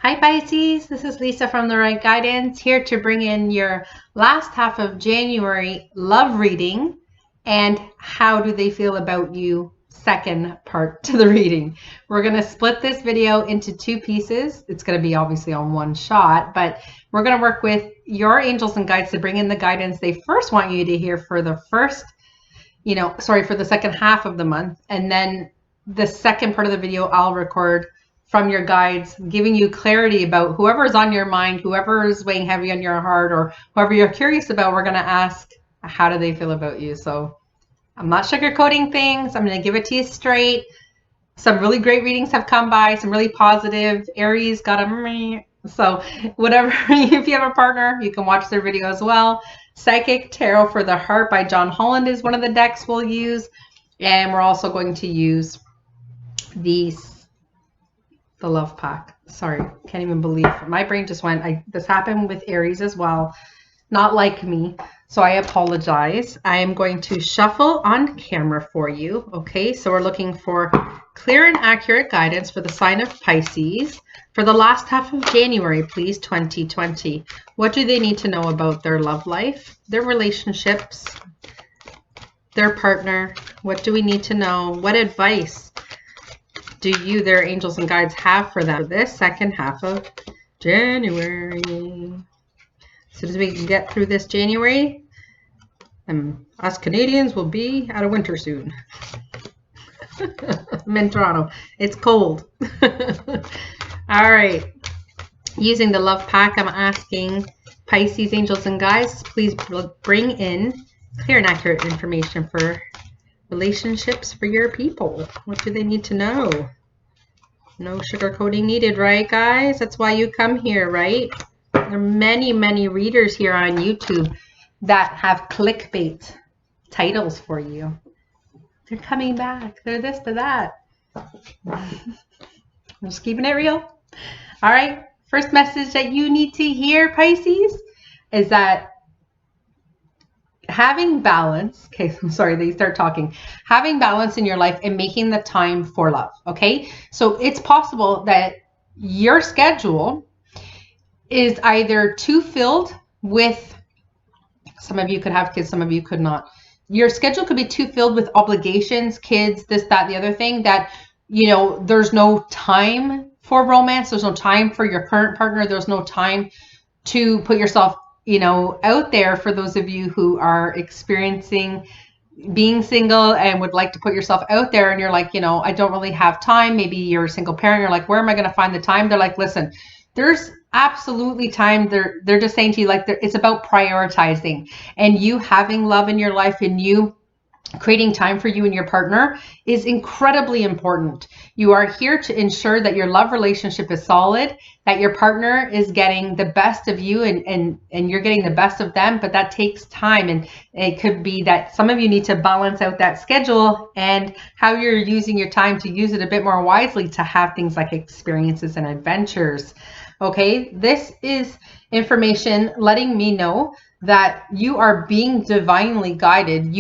Hi Pisces, this is Lisa from the Wright Guidance, here to bring in your last half of January love reading and how do they feel about you, second part to the reading. We're going to split this video into two pieces. It's going to be obviously on one shot, but we're going to work with your angels and guides to bring in the guidance they first want you to hear for the for the second half of the month. And then the second part of the video I'll record from your guides, giving you clarity about whoever is on your mind, whoever is weighing heavy on your heart, or whoever you're curious about. We're going to ask, how do they feel about you? So I'm not sugarcoating things. I'm going to give it to you straight. Some really great readings have come by, some really positive. Aries got a so whatever. If you have a partner, you can watch their video as well. Psychic Tarot for the Heart by John Holland is one of the decks we'll use. And we're also going to use the love pack. Sorry, can't even believe it. My brain just went. This happened with Aries as well. Not like me. So I apologize. I am going to shuffle on camera for you. Okay, so we're looking for clear and accurate guidance for the sign of Pisces for the last half of January, please, 2020. What do they need to know about their love life, their relationships, their partner? What do we need to know? What advice do you, their angels and guides, have for them this second half of January? As soon as we can get through this January, us Canadians will be out of winter soon. I'm in Toronto. It's cold. All right. Using the love pack, I'm asking Pisces angels and guides, please bring in clear and accurate information for relationships for your people. What do they need to know? No sugarcoating needed, right, guys? That's why you come here, right? There are many, many readers here on YouTube that have clickbait titles for you. They're coming back. They're this, they're that. I'm just keeping it real. All right. First message that you need to hear, Pisces, is that having balance, okay, I'm sorry, they start talking. Having balance in your life and making the time for love, okay? So it's possible that your schedule is either too filled with, some of you could have kids, some of you could not. Your schedule could be too filled with obligations, kids, this, that, the other thing, that, you know, there's no time for romance. There's no time for your current partner. There's no time to put yourself, you know, out there. For those of you who are experiencing being single and would like to put yourself out there, and you're like, you know, I don't really have time. Maybe you're a single parent. You're like, where am I going to find the time? They're like, listen, there's absolutely time. They're just saying to you, like, it's about prioritizing, and you having love in your life and you creating time for you and your partner is incredibly important. You are here to ensure that your love relationship is solid, that your partner is getting the best of you and you're getting the best of them, but that takes time. And it could be that some of you need to balance out that schedule and how you're using your time to use it a bit more wisely to have things like experiences and adventures. Okay, this is information letting me know that you are being divinely guided.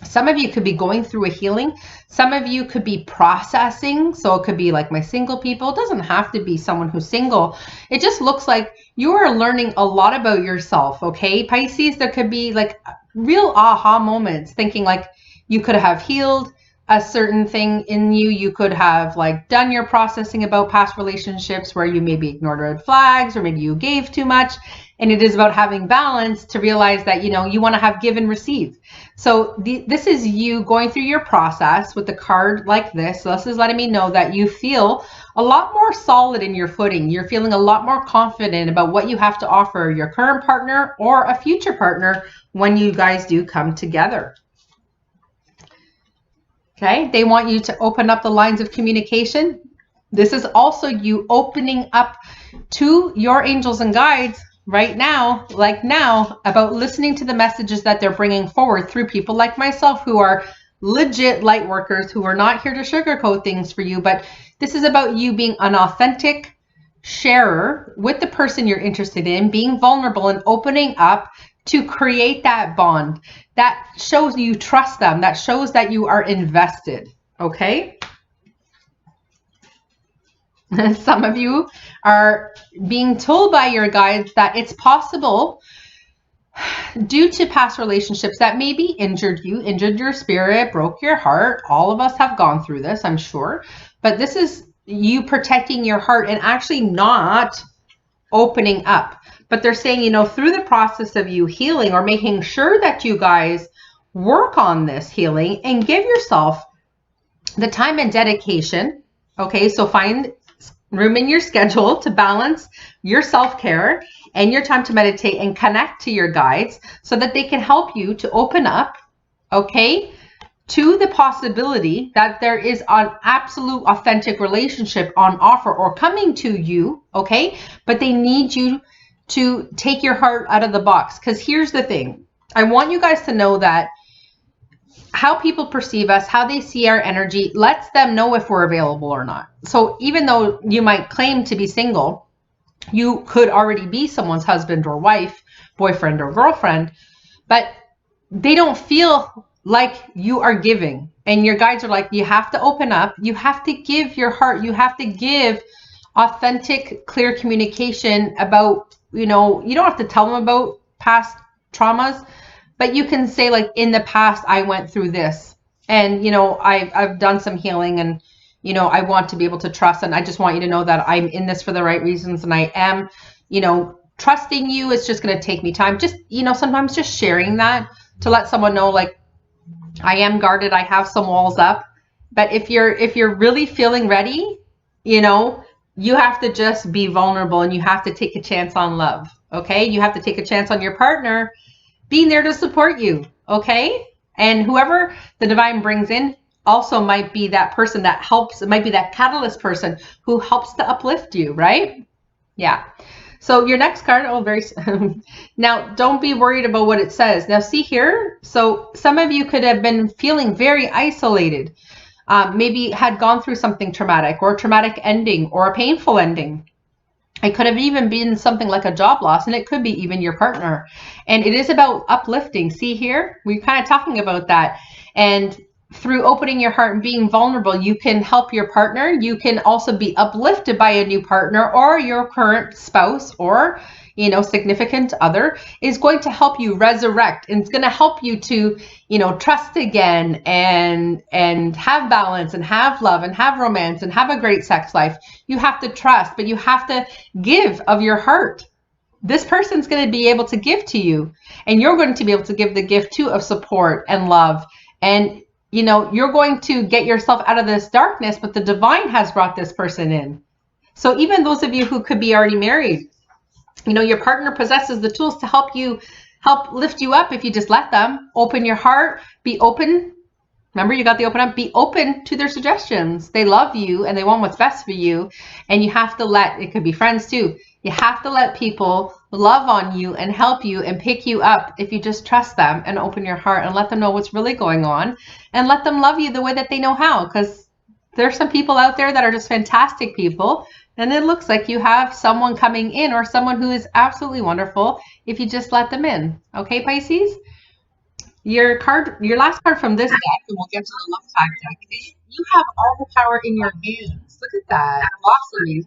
Some of you could be going through a healing. Some of you could be processing. So it could be like my single people. It doesn't have to be someone who's single. It just looks like you are learning a lot about yourself. Okay, Pisces, there could be like real aha moments, thinking like you could have healed a certain thing in you. You could have like done your processing about past relationships where you maybe ignored red flags, or maybe you gave too much. And it is about having balance to realize that, you know, you want to have give and receive. So this is you going through your process with the card like this. So this is letting me know that you feel a lot more solid in your footing. You're feeling a lot more confident about what you have to offer your current partner or a future partner when you guys do come together. Okay, they want you to open up the lines of communication. This is also you opening up to your angels and guides right now, like now, about listening to the messages that they're bringing forward through people like myself who are legit light workers, who are not here to sugarcoat things for you. But this is about you being an authentic sharer with the person you're interested in, being vulnerable and opening up to create that bond that shows you trust them, that shows that you are invested. Okay. Some of you are being told by your guides that it's possible, due to past relationships that maybe injured you, injured your spirit, broke your heart. All of us have gone through this, I'm sure. But this is you protecting your heart and actually not opening up. But they're saying, you know, through the process of you healing or making sure that you guys work on this healing and give yourself the time and dedication. Okay, so find room in your schedule to balance your self-care and your time to meditate and connect to your guides so that they can help you to open up, okay, to the possibility that there is an absolute authentic relationship on offer or coming to you, okay? But they need you to take your heart out of the box. Because here's the thing. I want you guys to know that how people perceive us, how they see our energy, lets them know if we're available or not. So even though you might claim to be single, you could already be someone's husband or wife, boyfriend or girlfriend, but they don't feel like you are giving. And your guides are like, you have to open up. You have to give your heart. You have to give authentic, clear communication about, you know, you don't have to tell them about past traumas, but you can say like, in the past, I went through this and, you know, I've done some healing and, you know, I want to be able to trust. And I just want you to know that I'm in this for the right reasons. And I am, you know, trusting you. It's just going to take me time. Just, you know, sometimes just sharing that to let someone know, like, I am guarded. I have some walls up. But if you're really feeling ready, you know, you have to just be vulnerable and you have to take a chance on love. Okay. You have to take a chance on your partner being there to support you. Okay. And whoever the divine brings in also might be that person that helps. It might be that catalyst person who helps to uplift you. Right. Yeah. So your next card, oh, very, now don't be worried about what it says. Now see here, so some of you could have been feeling very isolated, maybe had gone through something traumatic or a traumatic ending or a painful ending. It could have even been something like a job loss, and it could be even your partner. And it is about uplifting. See here, we're kind of talking about that. And through opening your heart and being vulnerable, you can help your partner. You can also be uplifted by a new partner or your current spouse or, you know, significant other is going to help you resurrect, and it's going to help you to, you know, trust again and have balance and have love and have romance and have a great sex life. You have to trust, but you have to give of your heart. This person's going to be able to give to you, and you're going to be able to give the gift too of support and love. And you know, you're going to get yourself out of this darkness, but the divine has brought this person in. So even those of you who could be already married, you know, your partner possesses the tools to help lift you up if you just let them. Open your heart, be open. Remember, you got the open up, be open to their suggestions. They love you and they want what's best for you. And you have to let, it could be friends too. You have to let people love on you and help you and pick you up if you just trust them and open your heart and let them know what's really going on and let them love you the way that they know how. Because there's some people out there that are just fantastic people. And it looks like you have someone coming in or someone who is absolutely wonderful if you just let them in. Okay, Pisces? Your last card from this deck, and we'll get to the love tag deck, is you have all the power in your hands. Look at that. Blossoming.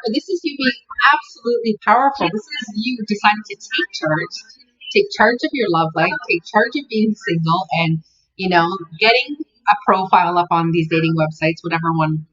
So this is you being absolutely powerful. This is you deciding to take charge of your love life, take charge of being single, and, you know, getting a profile up on these dating websites, whatever one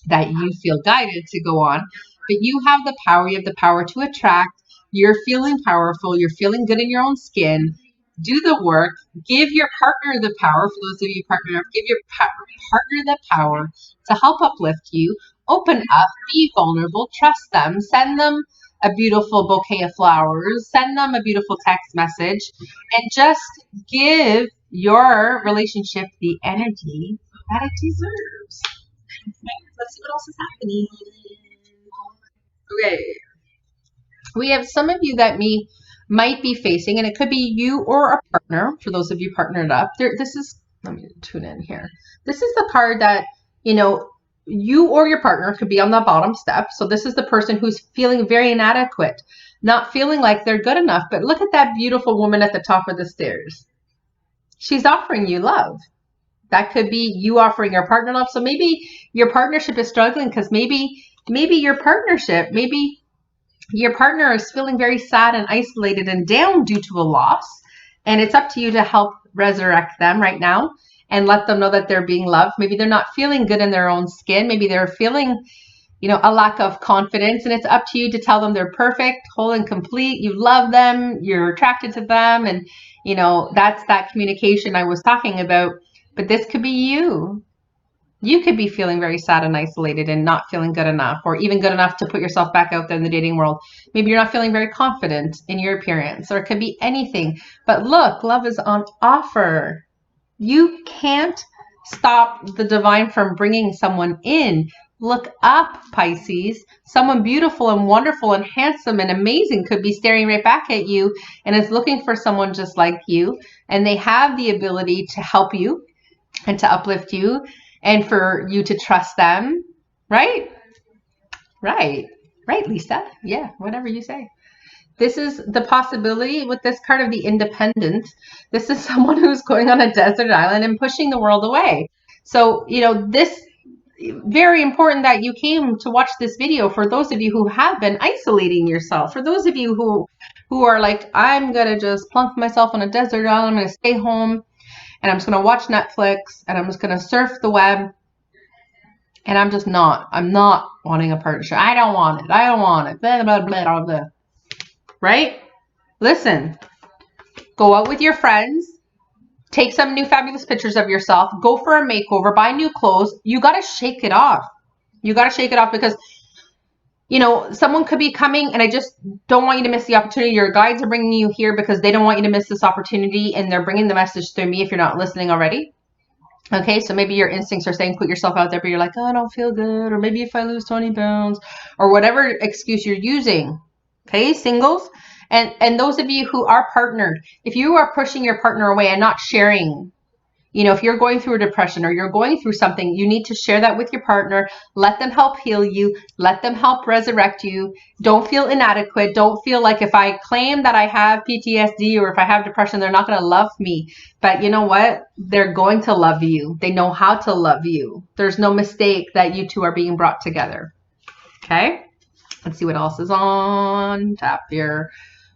that you feel guided to go on. But you have the power. You have the power to attract. You're feeling powerful. You're feeling good in your own skin. Do the work. Give your partner the power. For those of you partner up, give your partner the power to help uplift you. Open up, be vulnerable, trust them, send them a beautiful bouquet of flowers, send them a beautiful text message, and just give your relationship the energy that it deserves. Okay, let's see what else is happening. Okay. We have some of you that might be facing, and it could be you or a partner, for those of you partnered up. This is, let me tune in here. This is the card that, you know, you or your partner could be on the bottom step. So this is the person who's feeling very inadequate, not feeling like they're good enough. But look at that beautiful woman at the top of the stairs. She's offering you love. That could be you offering your partner love. So maybe your partnership is struggling because maybe maybe your partnership, maybe your partner is feeling very sad and isolated and down due to a loss. And it's up to you to help resurrect them right now and let them know that they're being loved. Maybe they're not feeling good in their own skin. Maybe they're feeling, a lack of confidence, and it's up to you to tell them they're perfect, whole and complete. You love them, you're attracted to them. And, that's that communication I was talking about. But this could be you. You could be feeling very sad and isolated and not feeling good enough, or even good enough to put yourself back out there in the dating world. Maybe you're not feeling very confident in your appearance, or it could be anything. But look, love is on offer. You can't stop the divine from bringing someone in. Look up, Pisces. Someone beautiful and wonderful and handsome and amazing could be staring right back at you and is looking for someone just like you. And they have the ability to help you and to uplift you, and for you to trust them, right? Right, Lisa? Yeah, whatever you say. This is the possibility with this card of the Independent. This is someone who's going on a desert island and pushing the world away. So, this very important that you came to watch this video. For those of you who have been isolating yourself, for those of you who are like, I'm going to just plunk myself on a desert island, I'm going to stay home, and I'm just going to watch Netflix, and I'm just going to surf the web, and I'm not wanting a partnership. I don't want it. Blah, blah, blah, blah, blah. Right? Listen, go out with your friends, take some new fabulous pictures of yourself, go for a makeover, buy new clothes. You got to shake it off. Because someone could be coming, and I just don't want you to miss the opportunity. Your guides are bringing you here because they don't want you to miss this opportunity, and they're bringing the message through me if you're not listening already. Okay, so maybe your instincts are saying put yourself out there, but you're like, oh, I don't feel good, or maybe if I lose 20 pounds, or whatever excuse you're using. Okay, singles, and those of you who are partnered, if you are pushing your partner away and not sharing, if you're going through a depression or you're going through something, you need to share that with your partner. Let them help heal you. Let them help resurrect you. Don't feel inadequate. Don't feel like if I claim that I have PTSD or if I have depression, they're not going to love me. But you know what? They're going to love you. They know how to love you. There's no mistake that you two are being brought together. Okay? Let's see what else is on tap here.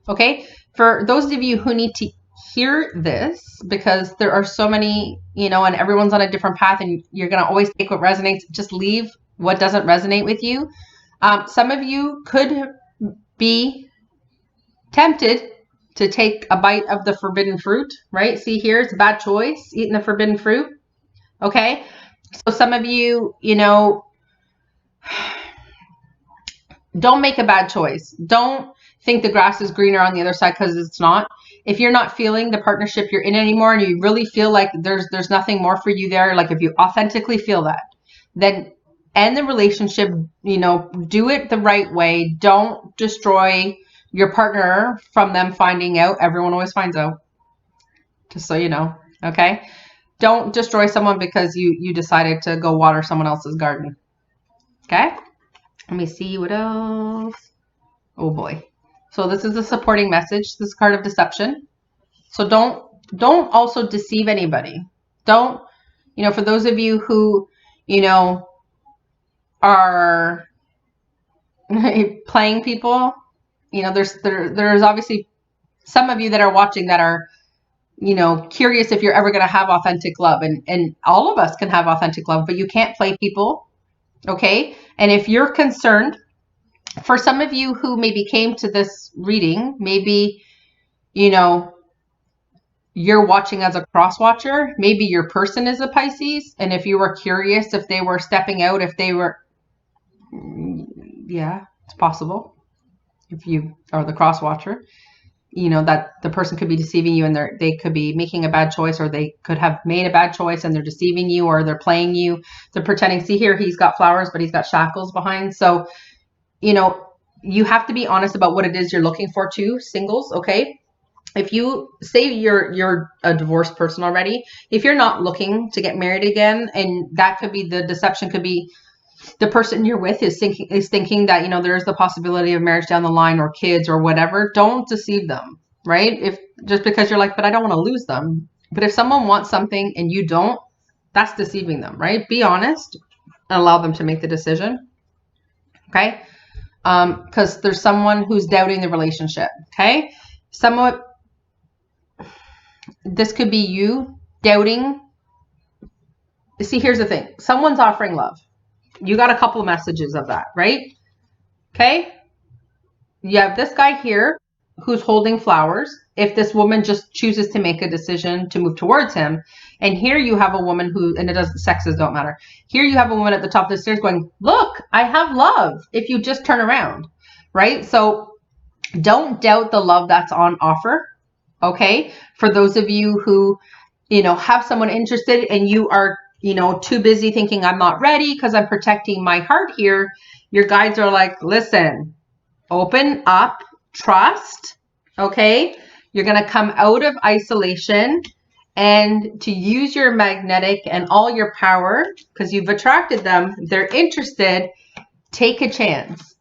Okay? For those of you who need to hear this, because there are so many, and everyone's on a different path, and you're going to always take what resonates. Just leave what doesn't resonate with you. Some of you could be tempted to take a bite of the forbidden fruit, right? See here, it's a bad choice, eating the forbidden fruit. Okay. So some of you, don't make a bad choice. Don't think the grass is greener on the other side, because it's not. If you're not feeling the partnership you're in anymore, and you really feel like there's nothing more for you there, like if you authentically feel that, then end the relationship, do it the right way. Don't destroy your partner from them finding out. Everyone always finds out, just so you know. Okay? Don't destroy someone because you decided to go water someone else's garden. Okay? Let me see what else. Oh boy. So this is a supporting message. This is card of deception. So don't also deceive anybody. Don't, for those of you who, are playing people, there's obviously some of you that are watching that are, curious if you're ever going to have authentic love, and all of us can have authentic love, but you can't play people. Okay. And if you're concerned, for some of you who maybe came to this reading, maybe, you're watching as a cross watcher. Maybe your person is a Pisces. And if you were curious if they were stepping out, if they were, yeah, it's possible. If you are the cross watcher, that the person could be deceiving you, and they could be making a bad choice, or they could have made a bad choice and they're deceiving you, or they're playing you. They're pretending. See here, he's got flowers, but he's got shackles behind. So, you have to be honest about what it is you're looking for too, singles, okay? If you say you're a divorced person already, if you're not looking to get married again, and that could be the deception, could be the person you're with is thinking that, there's the possibility of marriage down the line, or kids, or whatever, don't deceive them, right? If just because you're like, but I don't want to lose them. But if someone wants something and you don't, that's deceiving them, right? Be honest and allow them to make the decision. Okay. Because there's someone who's doubting the relationship. Okay. This could be you doubting. See, here's the thing. Someone's offering love. You got a couple of messages of that, right? Okay. You have this guy here who's holding flowers. If this woman just chooses to make a decision to move towards him. And here you have a woman who, and sexes don't matter. Here you have a woman at the top of the stairs going, look, I have love if you just turn around, right? So don't doubt the love that's on offer. Okay. For those of you who, have someone interested and you are, too busy thinking I'm not ready because I'm protecting my heart here. Your guides are like, listen, open up, trust. Okay. You're going to come out of isolation and to use your magnetic and all your power because you've attracted them. They're interested. Take a chance.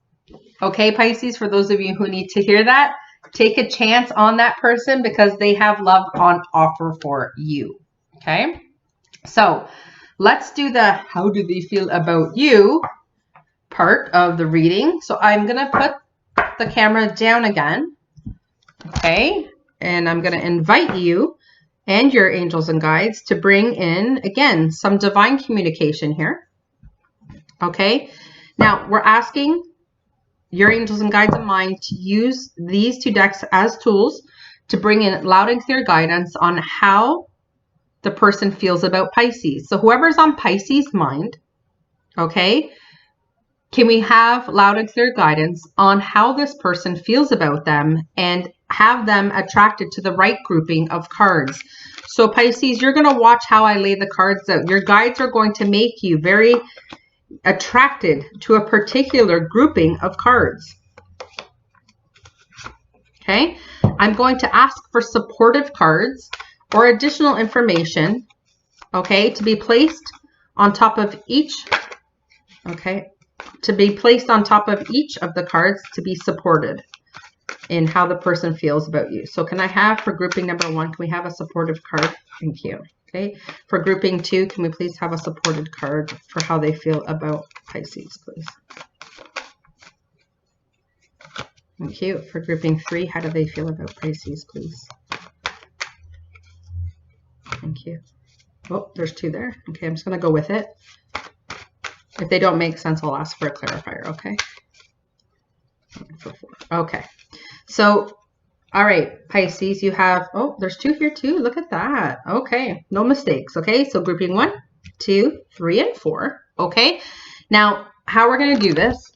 Okay, Pisces, for those of you who need to hear that, take a chance on that person because they have love on offer for you. Okay. So let's do the how do they feel about you part of the reading. So I'm going to put the camera down again. Okay. And I'm going to invite you and your angels and guides to bring in, again, some divine communication here. Okay. Now we're asking your angels and guides of mine to use these two decks as tools to bring in loud and clear guidance on how the person feels about Pisces. So whoever's on Pisces' mind, okay, can we have loud and clear guidance on how this person feels about them and have them attracted to the right grouping of cards? So Pisces, you're going to watch how I lay the cards out. Your guides are going to make you very attracted to a particular grouping of cards. Okay. I'm going to ask for supportive cards or additional information, okay, to be placed on top of each, okay, to be placed on top of each of the cards to be supported in how the person feels about you. So can I have for grouping number 1, can we have a supportive card? Thank you. Okay. For grouping 2, can we please have a supported card for how they feel about Pisces, please? Thank you. For grouping 3, how do they feel about Pisces, please? Thank you. Oh, there's 2 there. Okay, I'm just going to go with it. If they don't make sense, I'll ask for a clarifier, okay? For 4. Okay. So, all right, Pisces, you have, oh, there's 2 here too. Look at that. Okay, no mistakes. Okay, so grouping 1, 2, 3, and 4. Okay, now how we're going to do this,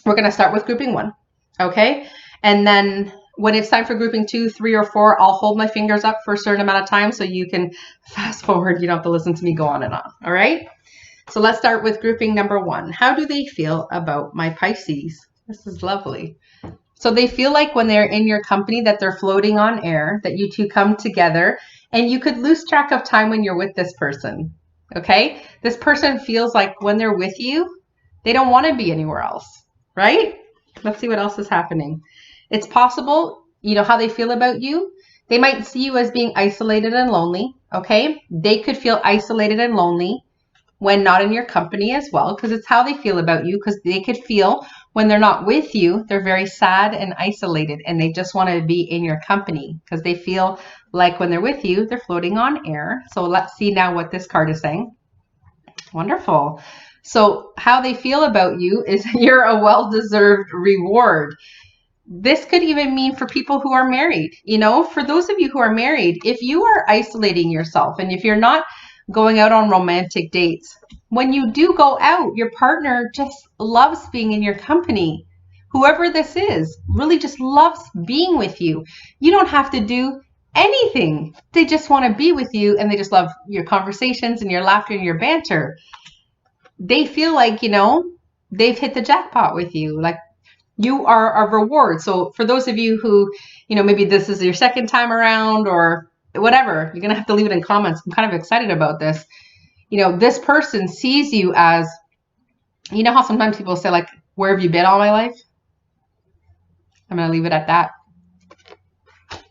we're going to start with grouping 1. Okay, and then when it's time for grouping 2, 3, or 4, I'll hold my fingers up for a certain amount of time so you can fast forward. You don't have to listen to me go on and on. All right, so let's start with grouping number 1. How do they feel about my Pisces? This is lovely. So they feel like when they're in your company that they're floating on air, that you two come together, and you could lose track of time when you're with this person. Okay? This person feels like when they're with you, they don't want to be anywhere else, right? Let's see what else is happening. It's possible, how they feel about you. They might see you as being isolated and lonely, okay? They could feel isolated and lonely when not in your company as well, because it's how they feel about you, because they could feel when they're not with you, they're very sad and isolated, and they just want to be in your company because they feel like when they're with you, they're floating on air. So let's see now what this card is saying. Wonderful. So how they feel about you is you're a well-deserved reward. This could even mean for people who are married. For those of you who are married, if you are isolating yourself and if you're not going out on romantic dates, when you do go out, your partner just loves being in your company. Whoever this is really just loves being with you. You don't have to do anything. They just want to be with you, and they just love your conversations and your laughter and your banter. They feel like, they've hit the jackpot with you. Like you are a reward. So for those of you who, maybe this is your second time around or whatever, you're going to have to leave it in comments. I'm kind of excited about this. This person sees you as, how sometimes people say, like, where have you been all my life? I'm going to leave it at that.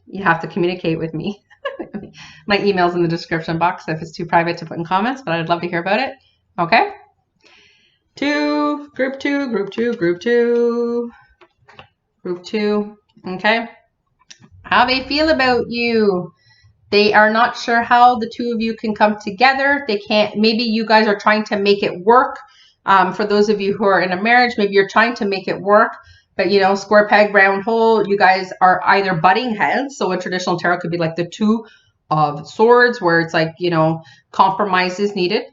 You have to communicate with me. My email's in the description box if it's too private to put in comments, but I'd love to hear about it. Okay. 2, group 2, group 2, group 2, group 2. Okay. How they feel about you. They are not sure how the two of you can come together. They can't, maybe you guys are trying to make it work. For those of you who are in a marriage, maybe you're trying to make it work, but you know, square peg, round hole, you guys are either butting heads. So a traditional tarot could be like the 2 of swords, where it's like, you know, compromise is needed.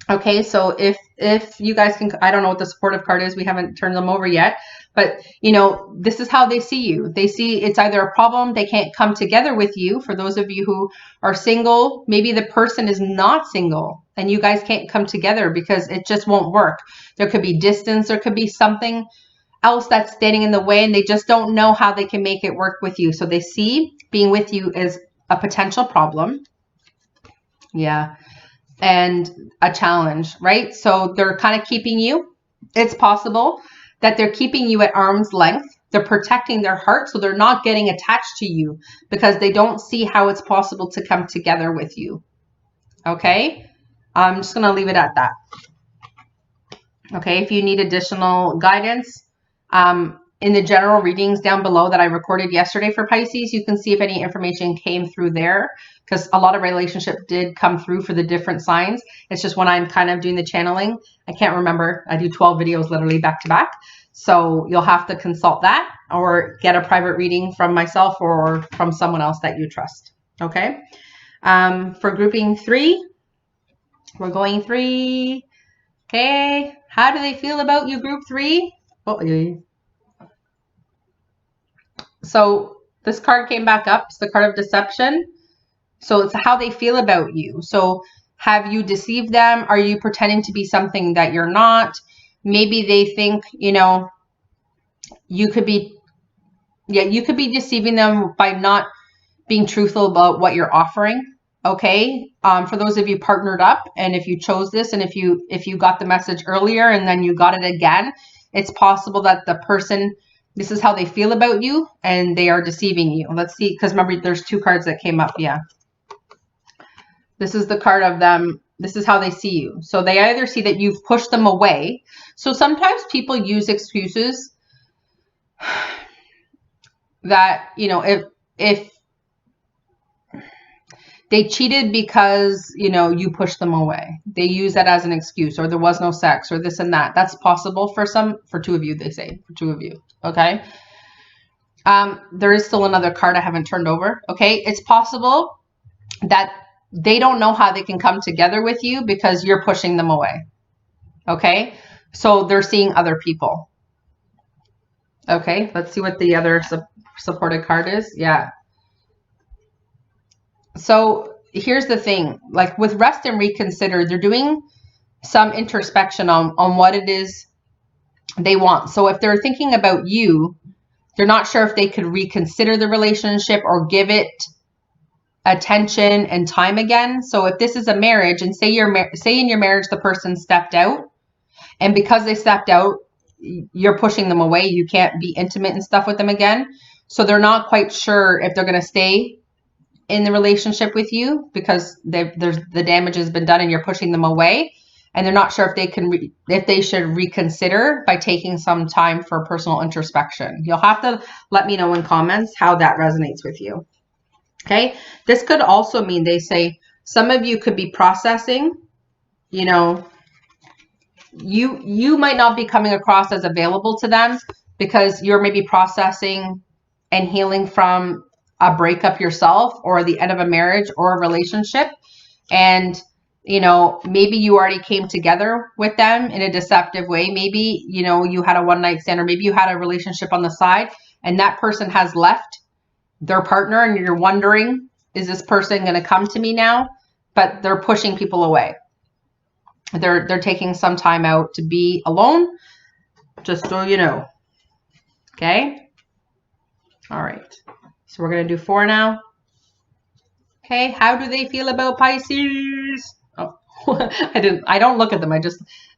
Okay, so if you guys can, I don't know what the supportive card is. We haven't turned them over yet. But, you know, this is how they see you. They see it's either a problem, they can't come together with you. For those of you who are single, maybe the person is not single and you guys can't come together because it just won't work. There could be distance, there could be something else that's standing in the way, and they just don't know how they can make it work with you. So they see being with you as a potential problem. Yeah. And a challenge, right? So they're kind of keeping you. It's possible that they're keeping you at arm's length. They're protecting their heart, so they're not getting attached to you because they don't see how it's possible to come together with you. Okay? I'm just going to leave it at that. Okay, if you need additional guidance, in the general readings down below that I recorded yesterday for Pisces, you can see if any information came through there, because a lot of relationship did come through for the different signs. It's just when I'm kind of doing the channeling, I can't remember. I do 12 videos literally back to back. So you'll have to consult that or get a private reading from myself or from someone else that you trust. Okay. For grouping 3, we're going 3. Okay. How do they feel about you, group 3? Oh, so this card came back up. It's the card of deception. So it's how they feel about you. So have you deceived them? Are you pretending to be something that you're not? Maybe they think, you know, you could be deceiving them by not being truthful about what you're offering. Okay. For those of you partnered up, and if you chose this, and if you got the message earlier and then you got it again, it's possible that the person, this is how they feel about you and they are deceiving you. Let's see, because remember, there's 2 cards that came up. Yeah. This is the card of them. This is how they see you. So they either see that you've pushed them away. So sometimes people use excuses that, you know, if they cheated because, you know, you pushed them away. They use that as an excuse, or there was no sex, or this and that. That's possible for 2 of you, they say, for 2 of you. Okay. There is still another card I haven't turned over. Okay. It's possible that they don't know how they can come together with you because you're pushing them away. Okay. So they're seeing other people. Okay. Let's see what the other supported card is. Yeah. So here's the thing, like with rest and reconsider, they're doing some introspection on what it is they want. So if they're thinking about you, they're not sure if they could reconsider the relationship or give it attention and time again. So if this is a marriage, and say in your marriage the person stepped out, and because they stepped out, you're pushing them away. You can't be intimate and stuff with them again. So they're not quite sure if they're going to stay in the relationship with you because the damage has been done and you're pushing them away. And they're not sure if they should reconsider by taking some time for personal introspection. You'll have to let me know in comments how that resonates with you. Okay. This could also mean, they say, some of you could be processing, you know, you might not be coming across as available to them because you're maybe processing and healing from a breakup yourself, or the end of a marriage or a relationship. And, you know, maybe you already came together with them in a deceptive way. Maybe, you know, you had a one-night stand, or maybe you had a relationship on the side and that person has left their partner and you're wondering, is this person going to come to me now? But they're pushing people away. They're taking some time out to be alone, just so you know. Okay. All right. So we're going to do 4 now. Okay. How do they feel about Pisces? Oh, I don't look at them.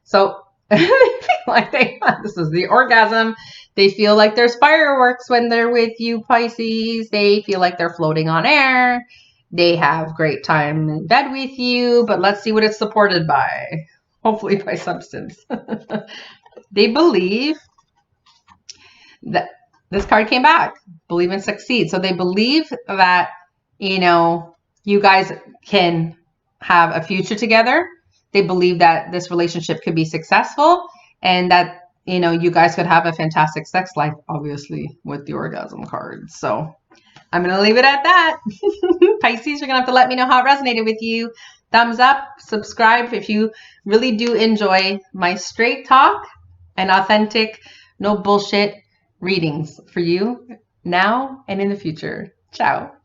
So they feel like this is the orgasm. They feel like there's fireworks when they're with you, Pisces. They feel like they're floating on air. They have great time in bed with you, but let's see what it's supported by. hopefully by substance. They believe that this card came back, believe and succeed. So they believe that, you guys can have a future together. They believe that this relationship could be successful and that, you guys could have a fantastic sex life, obviously, with the orgasm card. So I'm going to leave it at that. Pisces, you're going to have to let me know how it resonated with you. Thumbs up, subscribe if you really do enjoy my straight talk and authentic, no bullshit readings for you now and in the future. Ciao.